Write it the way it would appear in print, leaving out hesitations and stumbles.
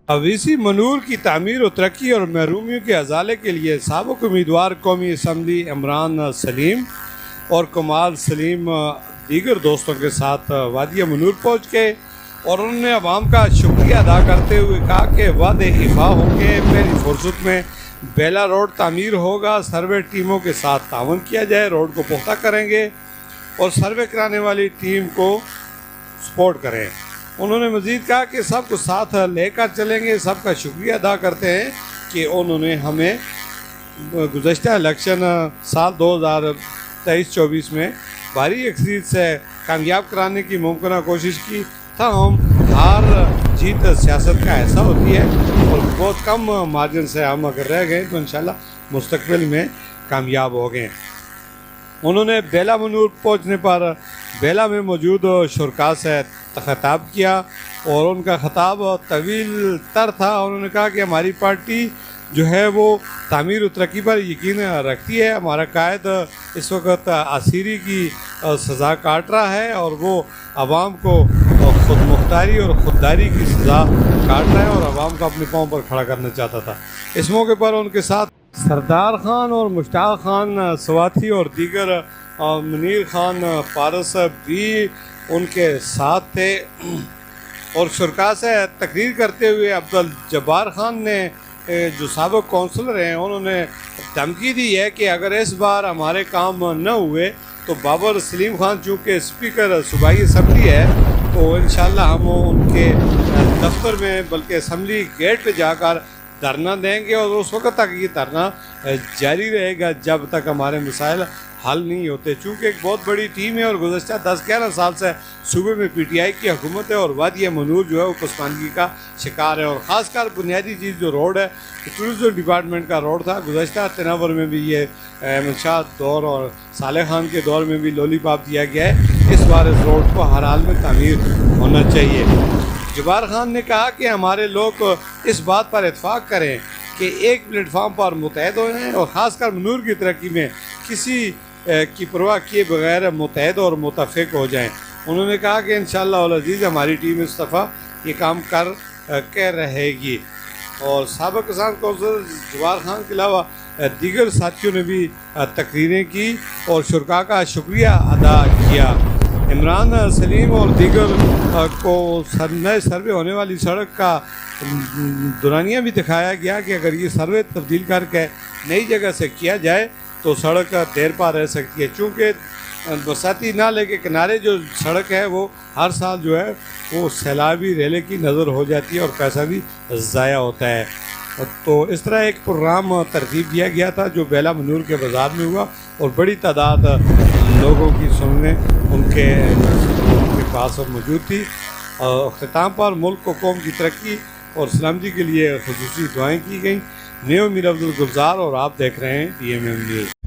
اویسی منور کی تعمیر و ترقی اور محرومیوں کے ازالے کے لیے سابق امیدوار قومی اسمبلی عمران سلیم اور کمال سلیم دیگر دوستوں کے ساتھ وادی منور پہنچ گئے اور انہوں نے عوام کا شکریہ ادا کرتے ہوئے کہا کہ وعدے ایفا ہوں گے، پہلی فرصت میں بیلا روڈ تعمیر ہوگا، سروے ٹیموں کے ساتھ تعاون کیا جائے، روڈ کو پختہ کریں گے اور سروے کرانے والی ٹیم کو سپورٹ کریں۔ انہوں نے مزید کہا کہ سب کو ساتھ لے کر چلیں گے، سب کا شکریہ ادا کرتے ہیں کہ انہوں نے ہمیں گزشتہ الیکشن سال 2023-24 میں بھاری اکثریت سے کامیاب کرانے کی ممکنہ کوشش کی، تاہم ہار جیت سیاست کا ایسا ہوتی ہے اور بہت کم مارجن سے ہم اگر رہ گئے تو انشاءاللہ مستقبل میں کامیاب ہو گئے۔ انہوں نے بیلا منور پہنچنے پر بیلا میں موجود شرکاء سے خطاب کیا اور ان کا خطاب طویل تر تھا۔ انہوں نے کہا کہ ہماری پارٹی جو ہے وہ تعمیر و ترقی پر یقین رکھتی ہے، ہمارا قائد اس وقت اسیری کی سزا کاٹ رہا ہے اور وہ عوام کو خود مختاری اور خودداری کی سزا کاٹ رہا ہے اور عوام کو اپنے پاؤں پر کھڑا کرنا چاہتا تھا۔ اس موقع پر ان کے ساتھ سردار خان اور مشتاق خان سواتی اور دیگر منیر خان پارس بھی ان کے ساتھ تھے اور شرکاء سے تقریر کرتے ہوئے عبدالجبار خان نے جو سابق کونسلر ہیں انہوں نے دھمکی دی ہے کہ اگر اس بار ہمارے کام نہ ہوئے تو بابر سلیم خان چونکہ اسپیکر صوبائی اسمبلی ہے تو انشاءاللہ ہم ان کے دفتر میں بلکہ اسمبلی گیٹ پہ جا کر دھرنا دیں گے اور اس وقت تک یہ دھرنا جاری رہے گا جب تک ہمارے مسائل حل نہیں ہوتے، چونکہ ایک بہت بڑی ٹیم ہے اور گزشتہ 10-11 سال سے صوبے میں پی ٹی آئی کی حکومت ہے اور وادی منور جو ہے وہ پسماندگی کا شکار ہے اور خاص کر بنیادی چیز جو روڈ ہے ٹورزم ڈپارٹمنٹ کا روڈ تھا، گزشتہ تناور میں بھی یہ احمد شاہ دور اور صالح خان کے دور میں بھی لولی پاپ دیا گیا ہے، اس بار اس روڈ کو ہر حال میں تعمیر ہونا چاہیے۔ جبار خان نے کہا کہ ہمارے لوگ اس بات پر اتفاق کریں کہ ایک پلیٹ فارم پر متحد ہو جائیں اور خاص کر منور کی ترقی میں کسی کی پرواہ کیے بغیر متحد اور متفق ہو جائیں۔ انہوں نے کہا کہ انشاءاللہ العزیز ہماری ٹیم اس دفعہ یہ کام کر کے رہے گی اور سابق کسان کونسلر جبار خان کے علاوہ دیگر ساتھیوں نے بھی تقریریں کی اور شرکاء کا شکریہ ادا کیا۔ عمران سلیم اور دیگر کو نئے سروے ہونے والی سڑک کا دورانیہ بھی دکھایا گیا کہ اگر یہ سروے تبدیل کر کے نئی جگہ سے کیا جائے تو سڑک دیر پا رہ سکتی ہے، چونکہ برساتی نالے کے کنارے جو سڑک ہے وہ ہر سال جو ہے وہ سیلابی ریلے کی نظر ہو جاتی ہے اور پیسہ بھی ضائع ہوتا ہے۔ تو اس طرح ایک پروگرام ترتیب دیا گیا تھا جو بیلا منور کے بازار میں ہوا اور بڑی تعداد لوگوں کی سننے ان کے پاس موجود تھی۔ اختتام پر ملک و قوم کی ترقی اور سلامتی کے لیے خصوصی دعائیں کی گئیں۔ نیو میر عبدالگلزار اور آپ دیکھ رہے ہیں DMM نیوز۔